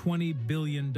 $20 billion.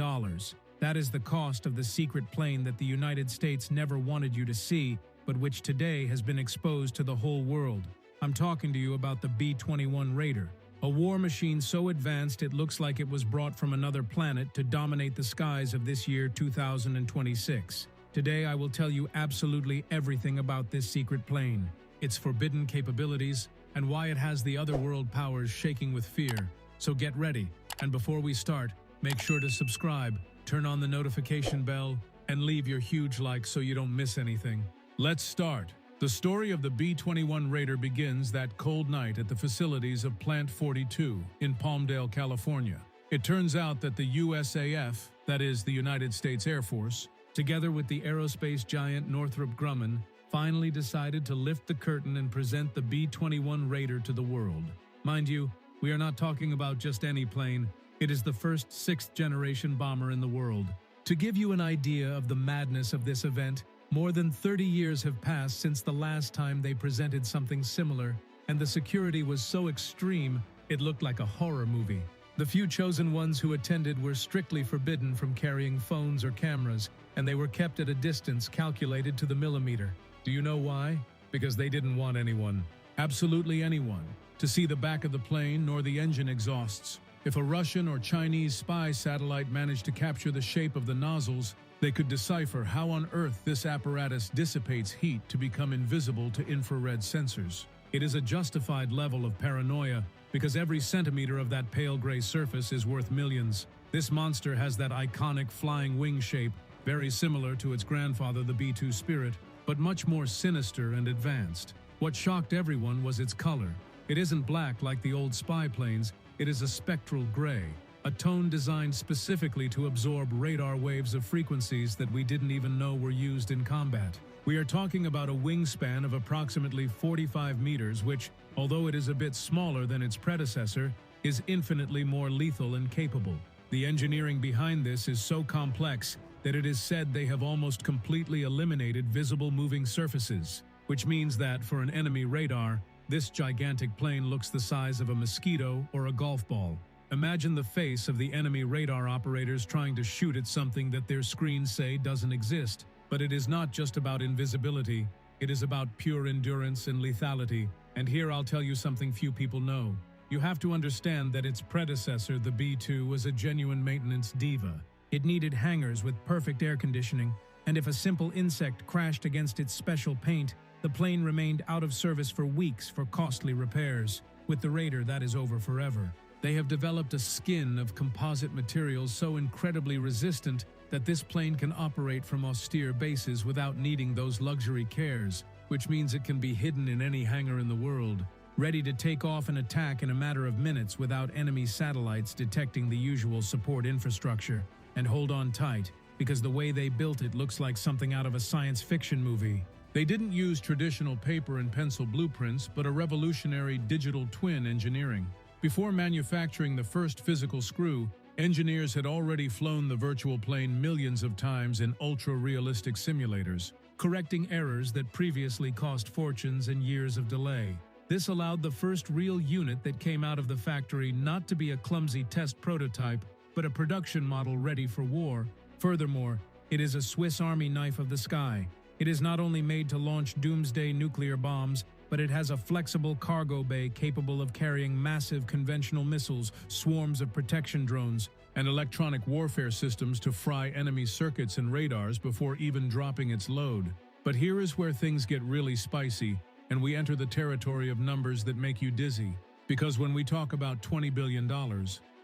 That is the cost of the secret plane that the United States never wanted you to see, but which today has been exposed to the whole world. I'm talking to you about the B-21 Raider, a war machine so advanced it looks like it was brought from another planet to dominate the skies of this year 2026. Today I will tell you absolutely everything about this secret plane, its forbidden capabilities, and why it has the other world powers shaking with fear. So get ready, and before we start, make sure to subscribe, turn on the notification bell, and leave your huge like so you don't miss anything. Let's start. The story of the B-21 Raider begins that cold night at the facilities of Plant 42 in Palmdale, California. It turns out that the USAF, that is the United States Air Force, together with the aerospace giant Northrop Grumman, finally decided to lift the curtain and present the B-21 Raider to the world. Mind you, we are not talking about just any plane. It is the first sixth-generation bomber in the world. To give you an idea of the madness of this event, more than 30 years have passed since the last time they presented something similar, and the security was so extreme it looked like a horror movie. The few chosen ones who attended were strictly forbidden from carrying phones or cameras, and they were kept at a distance calculated to the millimeter. Do you know why? Because they didn't want anyone, absolutely anyone, to see the back of the plane nor the engine exhausts. If a Russian or Chinese spy satellite managed to capture the shape of the nozzles, they could decipher how on earth this apparatus dissipates heat to become invisible to infrared sensors. It is a justified level of paranoia because every centimeter of that pale gray surface is worth millions. This monster has that iconic flying wing shape, very similar to its grandfather, the B-2 Spirit, but much more sinister and advanced. What shocked everyone was its color. It isn't black like the old spy planes, it is a spectral gray, a tone designed specifically to absorb radar waves of frequencies that we didn't even know were used in combat. We are talking about a wingspan of approximately 45 meters, which, although it is a bit smaller than its predecessor, is infinitely more lethal and capable. The engineering behind this is so complex that it is said they have almost completely eliminated visible moving surfaces, which means that, for an enemy radar, this gigantic plane looks the size of a mosquito or a golf ball. Imagine the face of the enemy radar operators trying to shoot at something that their screens say doesn't exist. But it is not just about invisibility, it is about pure endurance and lethality. And here I'll tell you something few people know. You have to understand that its predecessor, the B-2, was a genuine maintenance diva. It needed hangars with perfect air conditioning, and if a simple insect crashed against its special paint, the plane remained out of service for weeks for costly repairs. With the Raider, that is over forever. They have developed a skin of composite materials so incredibly resistant that this plane can operate from austere bases without needing those luxury cares, which means it can be hidden in any hangar in the world, ready to take off and attack in a matter of minutes without enemy satellites detecting the usual support infrastructure. And hold on tight, because the way they built it looks like something out of a science fiction movie. They didn't use traditional paper and pencil blueprints, but a revolutionary digital twin engineering. Before manufacturing the first physical screw, engineers had already flown the virtual plane millions of times in ultra-realistic simulators, correcting errors that previously cost fortunes and years of delay. This allowed the first real unit that came out of the factory not to be a clumsy test prototype, but a production model ready for war. Furthermore, it is a Swiss Army knife of the sky. It is not only made to launch doomsday nuclear bombs, but it has a flexible cargo bay capable of carrying massive conventional missiles, swarms of protection drones, and electronic warfare systems to fry enemy circuits and radars before even dropping its load. But here is where things get really spicy, and we enter the territory of numbers that make you dizzy. Because when we talk about $20 billion,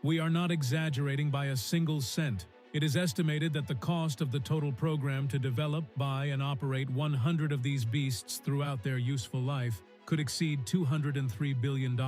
we are not exaggerating by a single cent. It is estimated that the cost of the total program to develop, buy, and operate 100 of these beasts throughout their useful life could exceed $203 billion.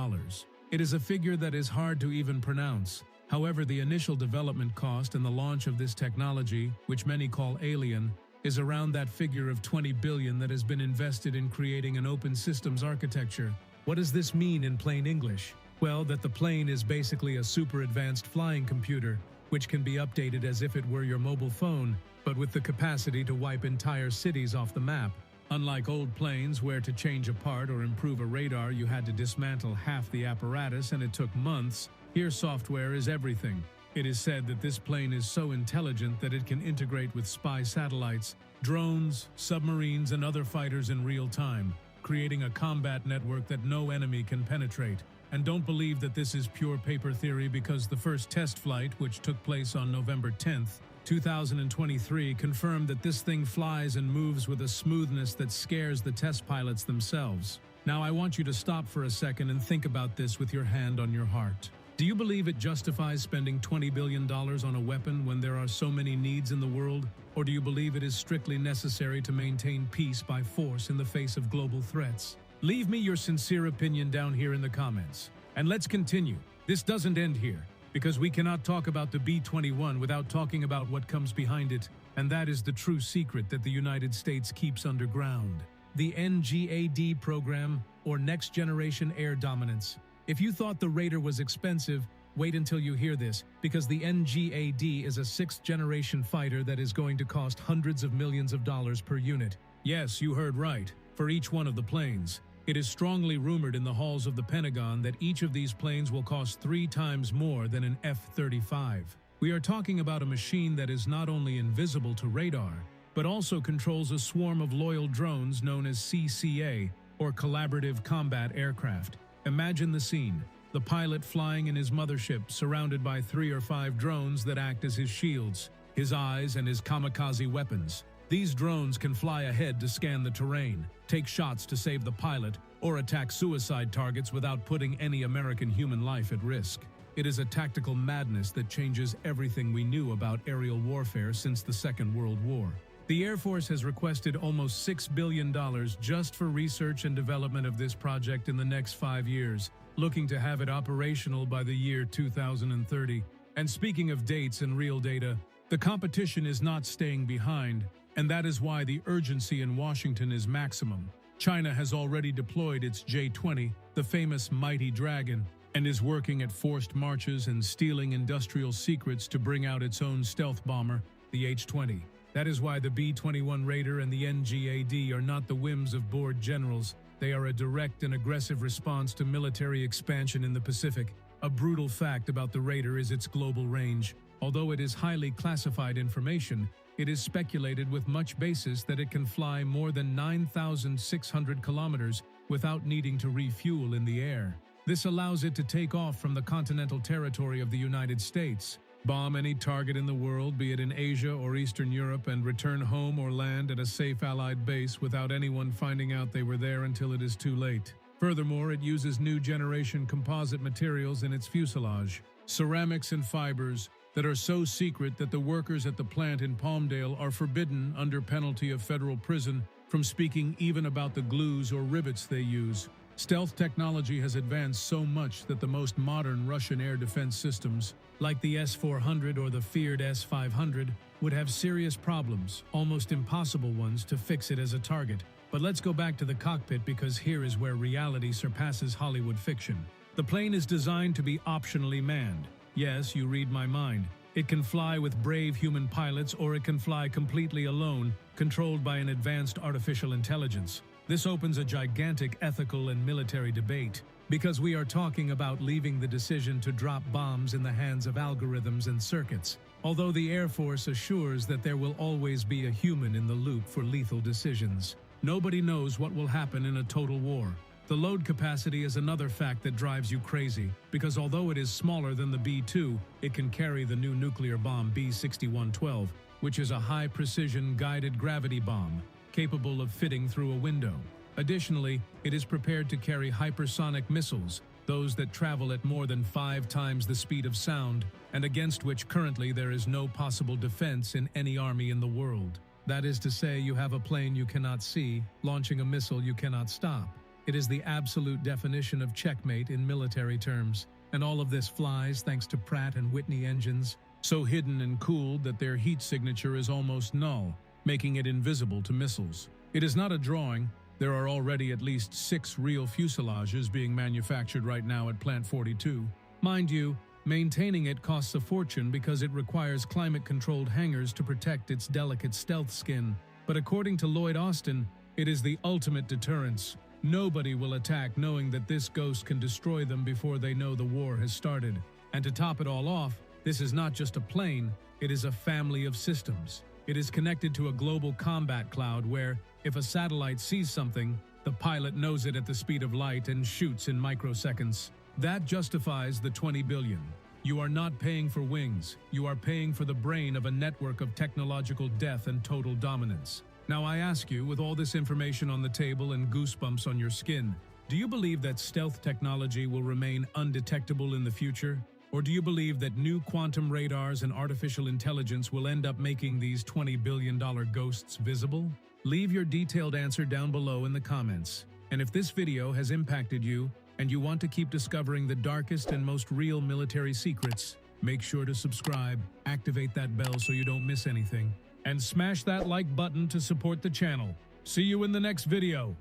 It is a figure that is hard to even pronounce. However, the initial development cost and the launch of this technology, which many call alien, is around that figure of $20 billion that has been invested in creating an open systems architecture. What does this mean in plain English? Well, that the plane is basically a super advanced flying computer, which can be updated as if it were your mobile phone, but with the capacity to wipe entire cities off the map. Unlike old planes where to change a part or improve a radar you had to dismantle half the apparatus and it took months, here software is everything. It is said that this plane is so intelligent that it can integrate with spy satellites, drones, submarines, and other fighters in real time, creating a combat network that no enemy can penetrate. And don't believe that this is pure paper theory, because the first test flight, which took place on November 10th, 2023, confirmed that this thing flies and moves with a smoothness that scares the test pilots themselves. Now I want you to stop for a second and think about this with your hand on your heart. Do you believe it justifies spending $20 billion on a weapon when there are so many needs in the world? Or do you believe it is strictly necessary to maintain peace by force in the face of global threats? Leave me your sincere opinion down here in the comments. And let's continue. This doesn't end here, because we cannot talk about the B-21 without talking about what comes behind it, and that is the true secret that the United States keeps underground. The NGAD program, or Next Generation Air Dominance. If you thought the Raider was expensive, wait until you hear this, because the NGAD is a sixth-generation fighter that is going to cost hundreds of millions of dollars per unit. Yes, you heard right, for each one of the planes. It is strongly rumored in the halls of the Pentagon that each of these planes will cost 3 times more than an F-35. We are talking about a machine that is not only invisible to radar, but also controls a swarm of loyal drones known as CCA, or Collaborative Combat Aircraft. Imagine the scene: the pilot flying in his mothership, surrounded by 3 or 5 drones that act as his shields, his eyes, and his kamikaze weapons. These drones can fly ahead to scan the terrain, take shots to save the pilot, or attack suicide targets without putting any American human life at risk. It is a tactical madness that changes everything we knew about aerial warfare since the Second World War. The Air Force has requested almost $6 billion just for research and development of this project in the next 5 years, looking to have it operational by the year 2030. And speaking of dates and real data, the competition is not staying behind, and that is why the urgency in Washington is maximum. China has already deployed its J-20, the famous Mighty Dragon, and is working at forced marches and stealing industrial secrets to bring out its own stealth bomber, the H-20. That is why the B-21 Raider and the NGAD are not the whims of bored generals. They are a direct and aggressive response to military expansion in the Pacific. A brutal fact about the Raider is its global range. Although it is highly classified information, it is speculated with much basis that it can fly more than 9,600 kilometers without needing to refuel in the air. This allows it to take off from the continental territory of the United States, bomb any target in the world, be it in Asia or Eastern Europe, and return home or land at a safe Allied base without anyone finding out they were there until it is too late. Furthermore, it uses new generation composite materials in its fuselage, ceramics and fibers, that are so secret that the workers at the plant in Palmdale are forbidden, under penalty of federal prison, from speaking even about the glues or rivets they use. Stealth technology has advanced so much that the most modern Russian air defense systems, like the S-400 or the feared S-500, would have serious problems, almost impossible ones, to fix it as a target. But let's go back to the cockpit, because here is where reality surpasses Hollywood fiction. The plane is designed to be optionally manned. Yes, you read my mind. It can fly with brave human pilots, or it can fly completely alone, controlled by an advanced artificial intelligence. This opens a gigantic ethical and military debate, because we are talking about leaving the decision to drop bombs in the hands of algorithms and circuits. Although the Air Force assures that there will always be a human in the loop for lethal decisions, nobody knows what will happen in a total war. The load capacity is another fact that drives you crazy, because although it is smaller than the B-2, it can carry the new nuclear bomb B-6112, which is a high-precision guided gravity bomb, capable of fitting through a window. Additionally, it is prepared to carry hypersonic missiles, those that travel at more than 5 times the speed of sound, and against which currently there is no possible defense in any army in the world. That is to say, you have a plane you cannot see, launching a missile you cannot stop. It is the absolute definition of checkmate in military terms, and all of this flies thanks to Pratt & Whitney engines, so hidden and cooled that their heat signature is almost null, making it invisible to missiles. It is not a drawing. There are already at least 6 real fuselages being manufactured right now at Plant 42. Mind you, maintaining it costs a fortune because it requires climate-controlled hangars to protect its delicate stealth skin. But according to Lloyd Austin, it is the ultimate deterrence. Nobody will attack knowing that this ghost can destroy them before they know the war has started. And to top it all off, This is not just a plane, it is a family of systems. It is connected to a global combat cloud where, if a satellite sees something, the pilot knows it at the speed of light and shoots in microseconds. That justifies the 20 billion. You are not paying for wings, you are paying for the brain of a network of technological death and total dominance. Now I ask you, with all this information on the table and goosebumps on your skin, do you believe that stealth technology will remain undetectable in the future? Or do you believe that new quantum radars and artificial intelligence will end up making these $20 billion ghosts visible? Leave your detailed answer down below in the comments. And if this video has impacted you, and you want to keep discovering the darkest and most real military secrets, make sure to subscribe, activate that bell so you don't miss anything, and smash that like button to support the channel. See you in the next video.